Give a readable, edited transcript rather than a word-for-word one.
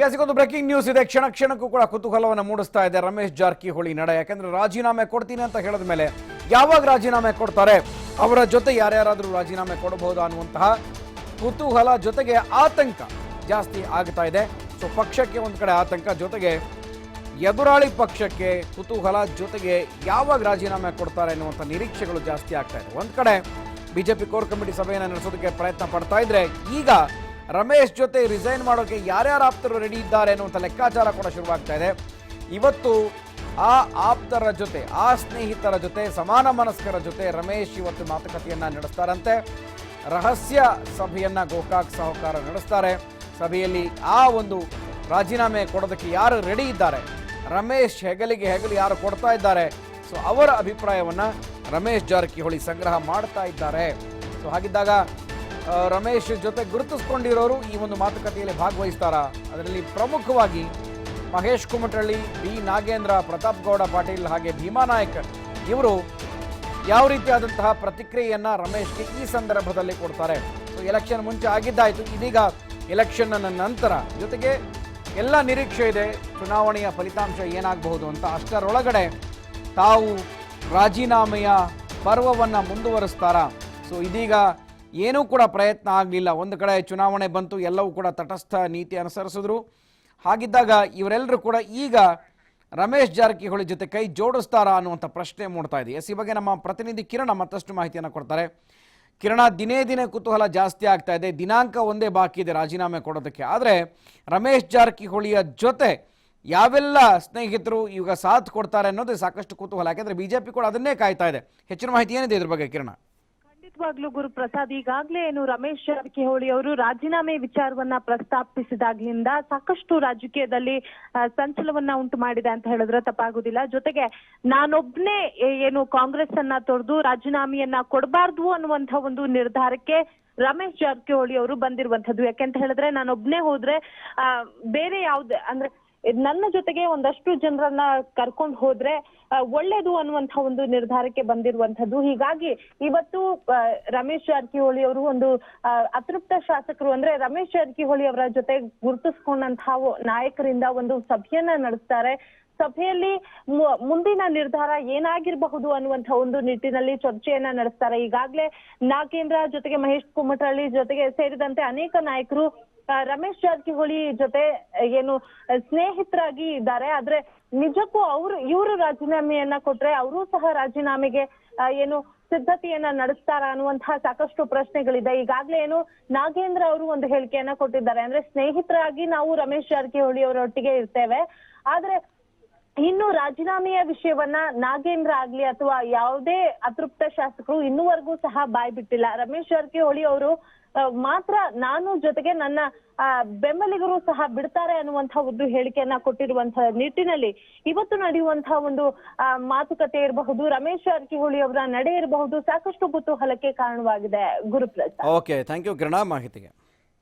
ಸಿಗೊಂದು breaking news ಇದೆ. ಕ್ಷಣ ಕ್ಷಣಕ್ಕೂ ಕೂಡ ಕುತೂಹಲವನ್ನು ಮೂಡಿಸ್ತಾ ಇದೆ ರಮೇಶ್ ಜಾರಕಿಹೊಳಿ ನಡೆ. ಯಾಕಂದ್ರೆ ರಾಜೀನಾಮೆ ಕೊಡ್ತೀನಿ ಅಂತ ಹೇಳಿದ ಮೇಲೆ ಯಾವಾಗ ರಾಜೀನಾಮೆ ಕೊಡ್ತಾರೆ, ಅವರ ಜೊತೆ ಯಾರ್ಯಾರಾದರೂ ರಾಜೀನಾಮೆ ಕೊಡಬಹುದಾ ಅನ್ನುವಂತಹ ಕುತೂಹಲ ಜೊತೆಗೆ ಆತಂಕ ಜಾಸ್ತಿ ಆಗ್ತಾ ಇದೆ. ಸೊ ಪಕ್ಷಕ್ಕೆ ಒಂದು ಕಡೆ ಆತಂಕ, ಜೊತೆಗೆ ಎದುರಾಳಿ ಪಕ್ಷಕ್ಕೆ ಕುತೂಹಲ, ಜೊತೆಗೆ ಯಾವಾಗ ರಾಜೀನಾಮೆ ಕೊಡ್ತಾರೆ ಅನ್ನುವಂಥ ನಿರೀಕ್ಷೆಗಳು ಜಾಸ್ತಿ ಆಗ್ತಾ ಇದೆ. ಒಂದು ಕಡೆ ಬಿಜೆಪಿ ಕೋರ್ ಕಮಿಟಿ ಸಭೆಯನ್ನು ನಡೆಸೋದಕ್ಕೆ ಪ್ರಯತ್ನ ಪಡ್ತಾ ಇದ್ರೆ, ಈಗ ರಮೇಶ್ ಜೊತೆ ರಿಸೈನ್ ಮಾಡೋಕೆ ಯಾರ್ಯಾರು ಆಪ್ತರು ರೆಡಿ ಇದ್ದಾರೆ ಅನ್ನುವಂಥ ಲೆಕ್ಕಾಚಾರ ಕೂಡ ಶುರುವಾಗ್ತಾ ಇದೆ. ಇವತ್ತು ಆ ಆಪ್ತರ ಜೊತೆ, ಆ ಸ್ನೇಹಿತರ ಜೊತೆ, ಸಮಾನ ಮನಸ್ಕರ ಜೊತೆ ರಮೇಶ್ ಇವತ್ತು ಮಾತುಕತೆಯನ್ನ ನಡೆಸ್ತಾರಂತೆ. ರಹಸ್ಯ ಸಭೆಯನ್ನ ಗೋಕಾಕ್ ಸಹಕಾರ ನಡೆಸ್ತಾರೆ. ಸಭೆಯಲ್ಲಿ ಆ ಒಂದು ರಾಜೀನಾಮೆ ಕೊಡೋದಕ್ಕೆ ಯಾರು ರೆಡಿ ಇದ್ದಾರೆ, ರಮೇಶ್ ಹೆಗಲಿಗೆ ಹೆಗಲು ಯಾರು ಕೊಡ್ತಾ ಇದ್ದಾರೆ, ಸೊ ಅವರ ಅಭಿಪ್ರಾಯವನ್ನ ರಮೇಶ್ ಜಾರಕಿಹೊಳಿ ಸಂಗ್ರಹ ಮಾಡ್ತಾ ಇದ್ದಾರೆ. ಸೊ ಹಾಗಿದ್ದಾಗ ರಮೇಶ್ ಜೊತೆ ಗುರುತಿಸ್ಕೊಂಡಿರೋರು ಈ ಒಂದು ಮಾತುಕತೆಯಲ್ಲಿ ಭಾಗವಹಿಸ್ತಾರಾ? ಅದರಲ್ಲಿ ಪ್ರಮುಖವಾಗಿ ಮಹೇಶ್ ಕುಮಟಳ್ಳಿ, ಬಿ ನಾಗೇಂದ್ರ, ಪ್ರತಾಪ್ ಗೌಡ ಪಾಟೀಲ್ ಹಾಗೆ ಭೀಮಾ ನಾಯಕ್ ಇವರು ಯಾವ ರೀತಿಯಾದಂತಹ ಪ್ರತಿಕ್ರಿಯೆಯನ್ನ ರಮೇಶ್ಗೆ ಈ ಸಂದರ್ಭದಲ್ಲಿ ಕೊಡ್ತಾರೆ. ಸೊ ಎಲೆಕ್ಷನ್ ಮುಂಚೆ ಆಗಿದ್ದಾಯಿತು, ಇದೀಗ ಎಲೆಕ್ಷನ್ ನಂತರ ಜೊತೆಗೆ ಎಲ್ಲ ನಿರೀಕ್ಷೆ ಇದೆ ಚುನಾವಣೆಯ ಫಲಿತಾಂಶ ಏನಾಗಬಹುದು ಅಂತ. ಅಷ್ಟರೊಳಗಡೆ ತಾವು ರಾಜೀನಾಮೆಯ ಪರ್ವವನ್ನು ಮುಂದುವರಿಸ್ತಾರಾ? ಸೊ ಇದೀಗ ಏನೂ ಕೂಡ ಪ್ರಯತ್ನ ಆಗಲಿಲ್ಲ. ಒಂದು ಕಡೆ ಚುನಾವಣೆ ಬಂತು, ಎಲ್ಲವೂ ಕೂಡ ತಟಸ್ಥ ನೀತಿ ಅನುಸರಿಸಿದ್ರು. ಹಾಗಿದ್ದಾಗ ಇವರೆಲ್ಲರೂ ಕೂಡ ಈಗ ರಮೇಶ್ ಜಾರಕಿಹೊಳಿ ಜೊತೆ ಕೈ ಜೋಡಿಸ್ತಾರಾ ಅನ್ನುವಂಥ ಪ್ರಶ್ನೆ ಮೂಡ್ತಾ ಇದೆ. ಈ ಬಗ್ಗೆ ನಮ್ಮ ಪ್ರತಿನಿಧಿ ಕಿರಣ ಮತ್ತಷ್ಟು ಮಾಹಿತಿಯನ್ನು ಕೊಡ್ತಾರೆ. ಕಿರಣ, ದಿನೇ ದಿನೇ ಕುತೂಹಲ ಜಾಸ್ತಿ ಆಗ್ತಾ ಇದೆ. ದಿನಾಂಕ ಒಂದೇ ಬಾಕಿ ಇದೆ ರಾಜೀನಾಮೆ ಕೊಡೋದಕ್ಕೆ. ಆದರೆ ರಮೇಶ್ ಜಾರಕಿಹೊಳಿಯ ಜೊತೆ ಯಾವೆಲ್ಲ ಸ್ನೇಹಿತರು ಈಗ ಸಾಥ್ ಕೊಡ್ತಾರೆ ಅನ್ನೋದು ಸಾಕಷ್ಟು ಕುತೂಹಲ. ಯಾಕೆಂದ್ರೆ ಬಿಜೆಪಿ ಕೂಡ ಅದನ್ನೇ ಕಾಯ್ತಾ ಇದೆ. ಹೆಚ್ಚಿನ ಮಾಹಿತಿ ಏನಿದೆ ಇದ್ರ ಬಗ್ಗೆ ಕಿರಣ? ಖಂಡಿತವಾಗ್ಲೂ ಗುರುಪ್ರಸಾದ್, ಈಗಾಗಲೇ ರಮೇಶ್ ಜಾರಕಿಹೊಳಿ ಅವರು ರಾಜೀನಾಮೆ ವಿಚಾರವನ್ನ ಪ್ರಸ್ತಾಪಿಸಿದಾಗ್ಲಿಂದ ಸಾಕಷ್ಟು ರಾಜಕೀಯದಲ್ಲಿ ಸಂಚಲವನ್ನ ಉಂಟು ಮಾಡಿದೆ ಅಂತ ಹೇಳಿದ್ರೆ ತಪ್ಪಾಗುದಿಲ್ಲ. ಜೊತೆಗೆ ನಾನೊಬ್ನೇ ಕಾಂಗ್ರೆಸ್ ಅನ್ನ ತೊರೆದು ರಾಜೀನಾಮೆಯನ್ನ ಕೊಡಬಾರ್ದು ಅನ್ನುವಂತ ಒಂದು ನಿರ್ಧಾರಕ್ಕೆ ರಮೇಶ್ ಜಾರಕಿಹೊಳಿ ಅವರು ಬಂದಿರುವಂತದ್ದು. ಯಾಕೆಂತ ಹೇಳಿದ್ರೆ ನಾನೊಬ್ನೇ ಹೋದ್ರೆ ಬೇರೆ ಯಾವ್ದು ಅಂದ್ರೆ ನನ್ನ ಜೊತೆಗೆ ಒಂದಷ್ಟು ಜನರನ್ನ ಕರ್ಕೊಂಡು ಹೋದ್ರೆ ಒಳ್ಳೇದು ಅನ್ನುವಂತ ಒಂದು ನಿರ್ಧಾರಕ್ಕೆ ಬಂದಿರುವಂತದ್ದು. ಹೀಗಾಗಿ ಇವತ್ತು ರಮೇಶ್ ಜಾರಕಿಹೊಳಿ ಅವರು ಒಂದು ಅತೃಪ್ತ ಶಾಸಕರು ಅಂದ್ರೆ ರಮೇಶ್ ಜಾರಕಿಹೊಳಿ ಅವರ ಜೊತೆ ಗುರುತಿಸ್ಕೊಂಡಂತಹ ನಾಯಕರಿಂದ ಒಂದು ಸಭೆಯನ್ನ ನಡೆಸ್ತಾರೆ. ಸಭೆಯಲ್ಲಿ ಮುಂದಿನ ನಿರ್ಧಾರ ಏನಾಗಿರಬಹುದು ಅನ್ನುವಂತ ಒಂದು ನಿಟ್ಟಿನಲ್ಲಿ ಚರ್ಚೆಯನ್ನ ನಡೆಸ್ತಾರೆ. ಈಗಾಗಲೇ ನಾಗೇಂದ್ರ ಜೊತೆಗೆ ಮಹೇಶ್ ಕುಮಟಳ್ಳಿ ಜೊತೆಗೆ ಸೇರಿದಂತೆ ಅನೇಕ ನಾಯಕರು ರಮೇಶ್ ಜಾರಕಿಹೊಳಿ ಜೊತೆ ಸ್ನೇಹಿತರಾಗಿ ಇದ್ದಾರೆ. ಆದ್ರೆ ನಿಜಕ್ಕೂ ಇವರು ರಾಜೀನಾಮೆಯನ್ನ ಕೊಟ್ರೆ ಅವರು ಸಹ ರಾಜೀನಾಮೆಗೆ ಸಿದ್ಧತೆಯನ್ನ ನಡೆಸ್ತಾರ ಅನ್ನುವಂತಹ ಸಾಕಷ್ಟು ಪ್ರಶ್ನೆಗಳಿದೆ. ಈಗಾಗಲೇ ನಾಗೇಂದ್ರ ಅವರು ಒಂದು ಹೇಳಿಕೆಯನ್ನ ಕೊಟ್ಟಿದ್ದಾರೆ. ಅಂದ್ರೆ ಸ್ನೇಹಿತರಾಗಿ ನಾವು ರಮೇಶ್ ಜಾರಕಿಹೊಳಿ ಅವರೊಟ್ಟಿಗೆ ಇರ್ತೇವೆ, ಆದ್ರೆ ಇನ್ನು ರಾಜೀನಾಮೆಯ ವಿಷಯವನ್ನ ನಾಗೇಂದ್ರ ಆಗ್ಲಿ ಅಥವಾ ಯಾವುದೇ ಅತೃಪ್ತ ಶಾಸಕರು ಇನ್ನೂವರೆಗೂ ಸಹ ಬಾಯ್ ಬಿಟ್ಟಿಲ್ಲ. ರಮೇಶ್ ಜಾರಕಿಹೊಳಿ ಅವರು ಮಾತ್ರ ನಾನು ಜೊತೆಗೆ ನನ್ನ ಬೆಂಬಲಿಗರು ಸಹ ಬಿಡ್ತಾರೆ ಅನ್ನುವಂತಹ ಒಂದು ಹೇಳಿಕೆಯನ್ನ ಕೊಟ್ಟಿರುವಂತಹ ನಿಟ್ಟಿನಲ್ಲಿ ಇವತ್ತು ನಡೆಯುವಂತಹ ಒಂದು ಮಾತುಕತೆ ಇರಬಹುದು, ರಮೇಶ್ ಜಾರಕಿಹೊಳಿ ಅವರ ನಡೆ ಇರಬಹುದು, ಸಾಕಷ್ಟು ಕುತೂಹಲಕ್ಕೆ ಕಾರಣವಾಗಿದೆ. ಗುರುಪ್ರಸಾದ್. ಓಕೆ, ಥ್ಯಾಂಕ್ ಯು ಕಿರಣ ಮಾಹಿತಿಗೆ.